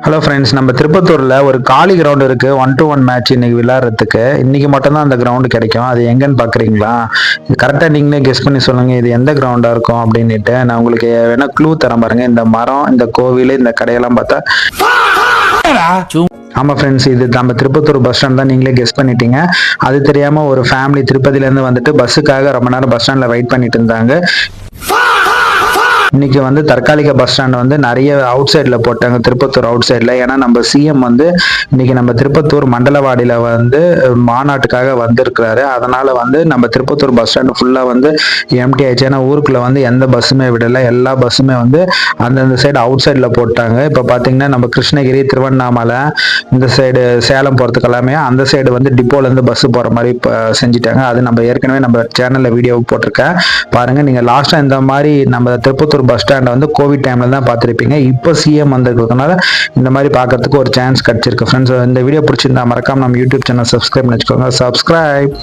Hello friends, நம்ம திருப்பத்தூரில் ஒரு காலி கிரவுண்ட் இருக்குது. 1-to-1 மேட்ச் இன்னைக்கு விளையாடுறதுக்கு. இன்னைக்கு மட்டும்தான் அந்த கிரவுண்டு கிடைக்கும். அது எங்கன்னு பார்க்குறீங்களா? கரெக்டாக நீங்களே கெஸ் பண்ணி சொல்லுங்கள் இது எந்த கிரவுண்டாக இருக்கும் அப்படின்ட்டு. நான் உங்களுக்கு வேணா க்ளூ தரேன் பாருங்க. இந்த மரம், இந்த கோவில், இந்த கடையெல்லாம் பார்த்தா ஆமா ஃப்ரெண்ட்ஸ், இது நம்ம திருப்பத்தூர் பஸ் ஸ்டாண்ட் தான். நீங்களே கெஸ் பண்ணிட்டீங்க. அது தெரியாம ஒரு ஃபேமிலி திருப்பதியிலேருந்து வந்துட்டு பஸ்ஸுக்காக ரொம்ப நேரம் பஸ் ஸ்டாண்டில் வெயிட் பண்ணிட்டு இருந்தாங்க. இன்னைக்கு வந்து தற்காலிக பஸ் ஸ்டாண்ட் வந்து நிறைய அவுட் சைடில் போட்டாங்க, திருப்பத்தூர் அவுட் சைடில். ஏன்னா நம்ம சிஎம் வந்து இன்னைக்கு நம்ம திருப்பத்தூர் மண்டலவாடியில் வந்து மாநாட்டுக்காக வந்திருக்கிறாரு. அதனால வந்து நம்ம திருப்பத்தூர் பஸ் ஸ்டாண்டு ஃபுல்லாக வந்து எம்டி ஆயிடுச்சு. ஏன்னா ஊருக்குள்ள வந்து எந்த பஸ்ஸுமே விடலை, எல்லா பஸ்ஸுமே வந்து அந்தந்த சைடு அவுட் சைடில் போட்டாங்க. இப்போ பார்த்தீங்கன்னா நம்ம கிருஷ்ணகிரி, திருவண்ணாமலை, இந்த சைடு சேலம் போகிறதுக்கு எல்லாமே அந்த சைடு வந்து டிப்போலேருந்து பஸ் போகிற மாதிரி செஞ்சுட்டாங்க. அது நம்ம ஏற்கனவே நம்ம சேனலில் வீடியோ போட்டிருக்கேன் பாருங்கள். நீங்கள் லாஸ்ட்டாக இந்த மாதிரி நம்ம திருப்பத்தூர் பஸ் ஸ்டாண்ட் வந்து கோவிட் டைம்ல தான் பார்த்துருப்பீங்க. இப்போ சிஎம் வந்திருக்கிறதுனால இந்த மாதிரி பார்க்கறதுக்கு ஒரு சான்ஸ் கிடைச்சிருக்கு. ஃப்ரெண்ட்ஸ், இந்த வீடியோ பிடிச்சிருந்தா மறக்காம நம்ம யூடியூப் சேனல் சப்ஸ்கிரைப் பண்ணி வச்சுக்கோங்க. சப்ஸ்கிரைப்.